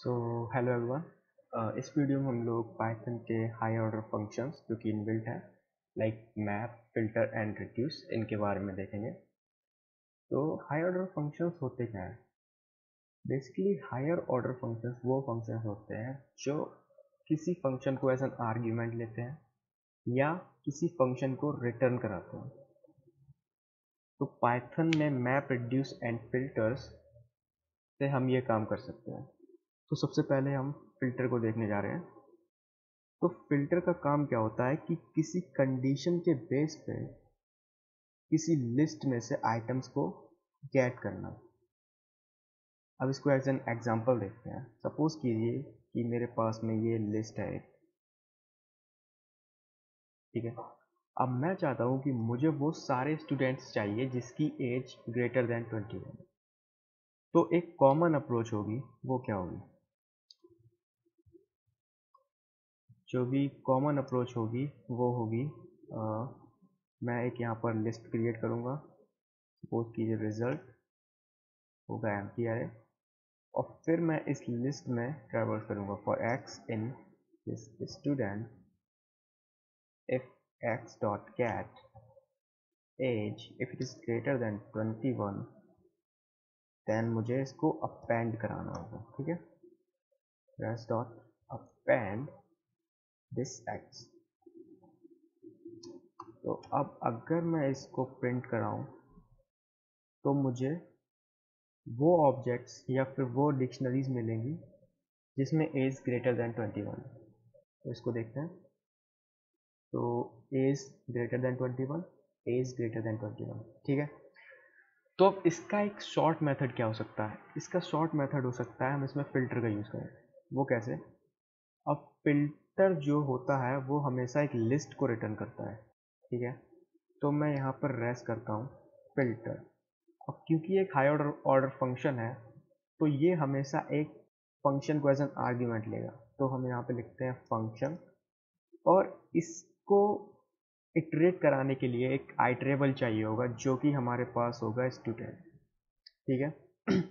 So hello everyone. इस video में हम लोग पाइथन के हाई ऑर्डर फंक्शंस जो कि इनबिल्ट है like map, filter and reduce, इनके बारे में देखेंगे। तो हाई ऑर्डर फंक्शंस होते क्या है? बेसिकली हायर ऑर्डर फंक्शंस वो फंक्शंस होते हैं जो किसी फंक्शन को एज एन आर्ग्यूमेंट लेते हैं या किसी फंक्शन को रिटर्न कराते हैं। तो पाइथन में मैप, रिड्यूस एंड फिल्टर्स से हम ये काम कर सकते हैं। तो सबसे पहले हम फिल्टर को देखने जा रहे हैं। तो फिल्टर का काम क्या होता है कि किसी कंडीशन के बेस पे किसी लिस्ट में से आइटम्स को गेट करना। अब इसको एज एन एग्जांपल देखते हैं। सपोज कीजिए कि मेरे पास में ये लिस्ट है एक, ठीक है। अब मैं चाहता हूँ कि मुझे वो सारे स्टूडेंट्स चाहिए जिसकी एज ग्रेटर देन 21। तो एक कॉमन अप्रोच होगी, वो क्या होगी? जो भी कॉमन अप्रोच होगी वो होगी, मैं एक यहाँ पर लिस्ट क्रिएट करूँगा। सपोज कीजिए रिजल्ट होगा एम्प्टी अरे, और फिर मैं इस लिस्ट में ट्रैवर्स करूँगा for x in this student if x dot get age if it is greater than 21, then मुझे इसको अपेंड कराना होगा, ठीक है। X dot append this x. तो अब अगर मैं इसको प्रिंट कराऊँ तो मुझे वो ऑब्जेक्ट्स या फिर वो डिक्शनरीज मिलेंगी जिसमें एज ग्रेटर देन 21। तो इसको देखते हैं। तो age greater than 21, age greater than 21, ठीक है। तो अब इसका एक शॉर्ट मेथड क्या हो सकता है? इसका शॉर्ट मेथड हो सकता है हम इसमें फ़िल्टर का यूज़ करें। वो कैसे? अब फ़िल्टर जो होता है वो हमेशा एक लिस्ट को रिटर्न करता है, ठीक है। तो मैं यहाँ पर रेस करता हूँ फ़िल्टर। अब क्योंकि एक हाई ऑर्डर फंक्शन है तो ये हमेशा एक फंक्शन को एज एन आर्ग्यूमेंट लेगा। तो हम यहाँ पे लिखते हैं फंक्शन, और इसको इटरेट कराने के लिए एक आइटरेबल चाहिए होगा जो कि हमारे पास होगा स्टूडेंट, ठीक है।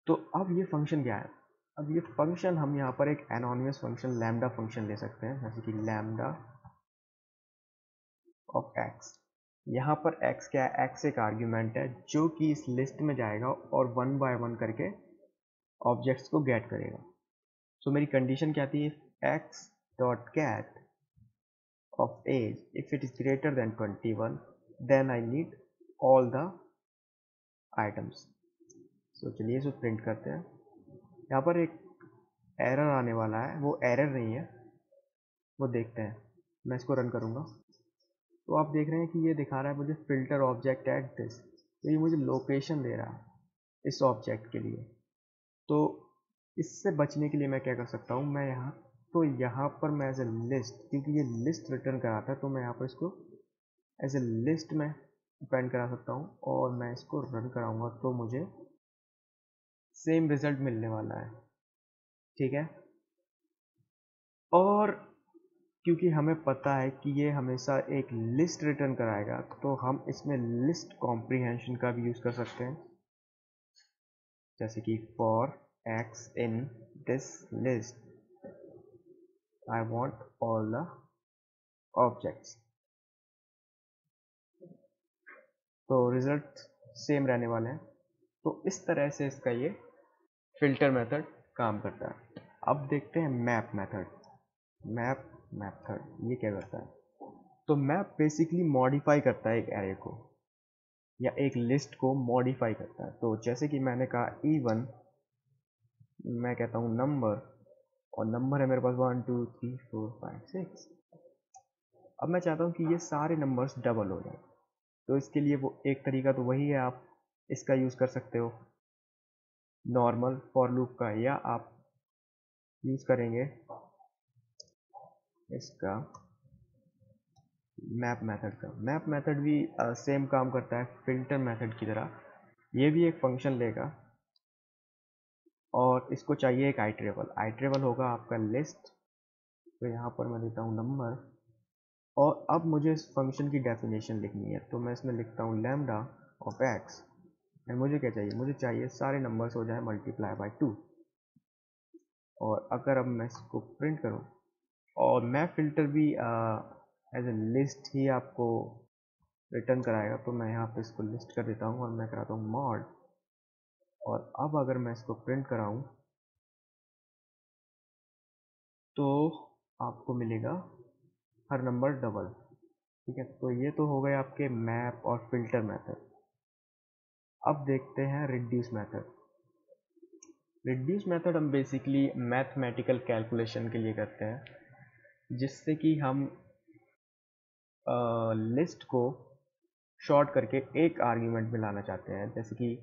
तो अब ये फंक्शन क्या है? अब ये फंक्शन हम यहाँ पर एक एनोनिमस फंक्शन लैम्डा फंक्शन ले सकते हैं, जैसे कि लैम्डा ऑफ एक्स। यहाँ पर x क्या है? x एक आर्ग्यूमेंट है जो कि इस लिस्ट में जाएगा और वन बाय वन करके ऑब्जेक्ट्स को गेट करेगा। सो मेरी कंडीशन क्या थी? x dot gate of age if it is greater than 21, then I need all the items. So चलिए इसको प्रिंट करते हैं। यहाँ पर एक एरर आने वाला है, वो एरर नहीं है, वो देखते हैं। मैं इसको रन करूँगा तो आप देख रहे हैं कि ये दिखा रहा है मुझे फिल्टर ऑब्जेक्ट एट दिस। तो ये मुझे लोकेशन दे रहा है इस ऑब्जेक्ट के लिए। तो इससे बचने के लिए मैं क्या कर सकता हूँ? मैं यहाँ पर मैं एज ए लिस्ट, क्योंकि ये लिस्ट रिटर्न कराता है, तो मैं यहाँ पर इसको एज ए लिस्ट में अपेंड करा सकता हूँ और मैं इसको रन कराऊंगा तो मुझे सेम रिजल्ट मिलने वाला है, ठीक है। और क्योंकि हमें पता है कि ये हमेशा एक लिस्ट रिटर्न कराएगा तो हम इसमें लिस्ट कॉम्प्रीहेंशन का भी यूज़ कर सकते हैं, जैसे कि for x in this list I want all the objects. तो रिजल्ट सेम रहने वाले हैं। तो इस तरह से इसका ये फिल्टर मेथड काम करता है। अब देखते हैं मैप मेथड। मैप मेथड ये क्या करता है? तो मैप बेसिकली मॉडिफाई करता है एक एरे को या एक लिस्ट को मॉडिफाई करता है। तो जैसे कि मैंने कहा E1, मैं कहता हूँ नंबर, और नंबर है मेरे पास 1 2 3 4 5 6। अब मैं चाहता हूँ कि ये सारे नंबर्स डबल हो जाए। तो इसके लिए वो एक तरीका तो वही है, आप इसका यूज़ कर सकते हो नॉर्मल फॉर लूप का, या आप यूज़ करेंगे इसका मैप मेथड का। मैप मेथड भी सेम काम करता है फिल्टर मेथड की तरह। ये भी एक फंक्शन लेगा और इसको चाहिए एक आइटरेबल। आइटरेबल होगा आपका लिस्ट। तो यहाँ पर मैं देता हूँ नंबर, और अब मुझे इस फंक्शन की डेफिनेशन लिखनी है। तो मैं इसमें लिखता हूँ लैम्डा ऑफ एक्स, एंड मुझे क्या चाहिए? मुझे चाहिए सारे नंबर्स हो जाए मल्टीप्लाई बाय 2। और अगर अब मैं इसको प्रिंट करूँ और मैं फ़िल्टर भी एज ए लिस्ट ही आपको रिटर्न कराएगा, तो मैं यहाँ पे इसको लिस्ट कर देता हूँ और मैं कराता हूँ मॉड। और अब अगर मैं इसको प्रिंट कराऊँ तो आपको मिलेगा हर नंबर डबल। ठीक है, तो ये तो हो गए आपके मैप और फिल्टर मेथड। अब देखते हैं रिड्यूस मेथड। रिड्यूस मेथड हम बेसिकली मैथमेटिकल कैलकुलेशन के लिए करते हैं, जिससे कि हम लिस्ट को शॉर्ट करके एक आर्ग्यूमेंट में लाना चाहते हैं। जैसे कि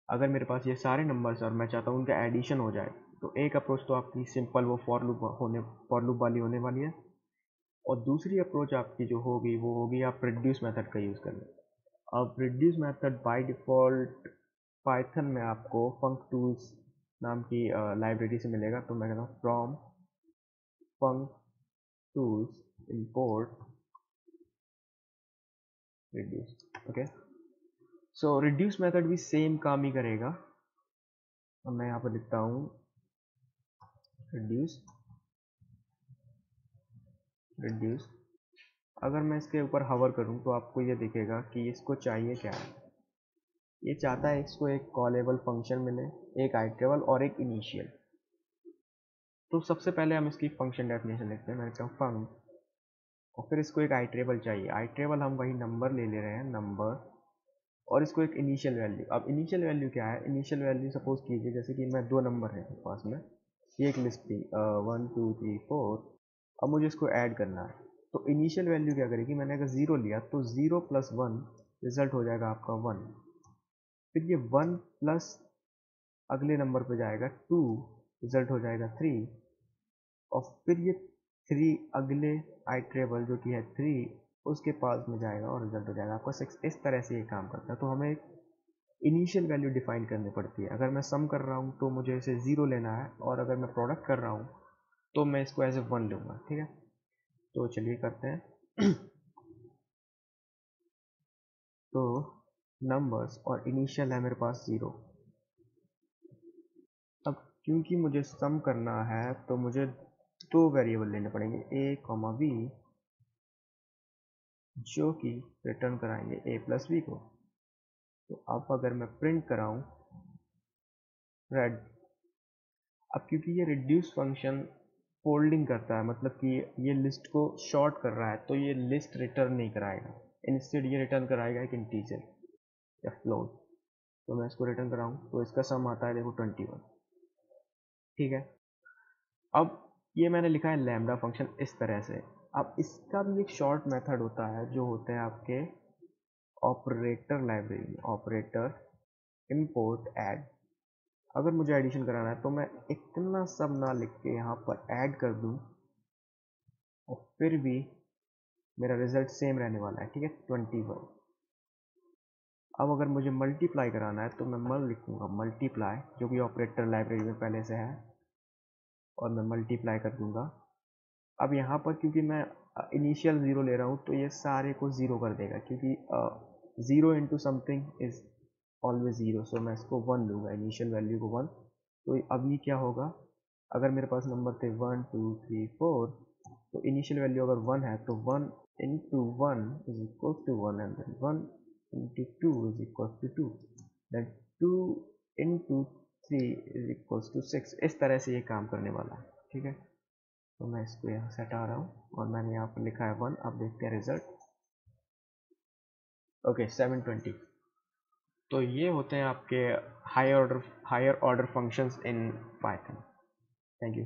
अगर मेरे पास ये सारे नंबर्स और मैं चाहता हूँ उनका एडिशन हो जाए, तो एक अप्रोच तो आपकी सिंपल वो फॉर लूप वाली होने वाली है, और दूसरी अप्रोच आपकी जो होगी वो होगी आप रिड्यूस मेथड का यूज़ करना। अब reduce method by default Python में आपको फंक टूल्स नाम की लाइब्रेरी से मिलेगा। तो मैं कहता हूँ from funk tools import reduce. Okay, so reduce method भी सेम काम ही करेगा। और मैं यहाँ पर लिखता हूँ रिड्यूस रिड्यूस। अगर मैं इसके ऊपर हवर करूँ तो आपको ये दिखेगा कि इसको चाहिए क्या है। ये चाहता है इसको एक कॉलेबल फंक्शन मिले, एक आइटरेबल और एक इनिशियल। तो सबसे पहले हम इसकी फंक्शन डेफिनेशन लिखते हैं। मैं लिखता हूँ फंक, और फिर इसको एक आइटरेबल चाहिए। आइटरेबल हम वही नंबर ले रहे हैं, नंबर, और इसको एक इनिशियल वैल्यू। अब इनिशियल वैल्यू क्या है? इनिशियल वैल्यू सपोज कीजिए जैसे कि मैं दो नंबर है पास में, ये एक लिस्ट थी 1 2 3 4। अब मुझे इसको ऐड करना है, तो इनिशियल वैल्यू क्या करेगी? मैंने अगर ज़ीरो लिया तो 0 + 1 रिजल्ट हो जाएगा आपका 1। फिर ये 1 प्लस अगले नंबर पे जाएगा 2, रिजल्ट हो जाएगा 3। और फिर ये 3 अगले आइटरेबल जो कि है 3, उसके पास में जाएगा और रिजल्ट हो जाएगा आपका 6। इस तरह से ये काम करता है। तो हमें एक इनिशियल वैल्यू डिफाइन करनी पड़ती है। अगर मैं सम कर रहा हूँ तो मुझे इसे 0 लेना है, और अगर मैं प्रोडक्ट कर रहा हूँ तो मैं इसको एज ए 1 लूँगा। ठीक है, तो चलिए करते हैं। तो नंबर्स और इनिशियल है मेरे पास 0। अब क्योंकि मुझे सम करना है तो मुझे दो वेरिएबल लेने पड़ेंगे, a, b, जो कि रिटर्न कराएंगे a + b को। तो अब अगर मैं प्रिंट कराऊं रेड, अब क्योंकि ये रिड्यूस फंक्शन फोल्डिंग करता है, मतलब कि ये लिस्ट को शॉर्ट कर रहा है, तो ये लिस्ट रिटर्न नहीं कराएगा। इंस्टेड ये रिटर्न कराएगा एक इंटीजर या फ्लोट। तो मैं इसको रिटर्न कराऊं तो इसका सम आता है देखो 21। ठीक है, अब ये मैंने लिखा है लैम्डा फंक्शन इस तरह से। अब इसका भी एक शॉर्ट मेथड होता है जो होते हैं आपके ऑपरेटर लाइब्रेरी में, ऑपरेटर इंपोर्ट ऐड। अगर मुझे एडिशन कराना है तो मैं इतना सब ना लिख के यहाँ पर ऐड कर दूँ, और फिर भी मेरा रिजल्ट सेम रहने वाला है। ठीक है, 21। अब अगर मुझे मल्टीप्लाई कराना है तो मैं मल लिखूँगा, मल्टीप्लाई, जो कि ऑपरेटर लाइब्रेरी में पहले से है, और मैं मल्टीप्लाई कर दूँगा। अब यहाँ पर क्योंकि मैं इनिशियल ज़ीरो ले रहा हूँ तो ये सारे को ज़ीरो कर देगा, क्योंकि zero into something is always zero. So मैं इसको 1 लूँगा, इनिशियल वैल्यू को 1। तो अब ये क्या होगा? अगर मेरे पास नंबर थे 1 2 3 4, तो इनिशियल वैल्यू अगर 1 है तो 1 into 1 is equal to 1, and then 1 into 2 is equal to 2, then 2 into 3 is equal to 6। इस तरह से ये काम करने वाला है। ठीक है, तो मैं इसको यहाँ से हटा रहा हूँ और मैंने यहाँ पर लिखा है 1। अब देखते हैं रिजल्ट। ओके, 720। तो ये होते हैं आपके higher order functions in Python. Thank you.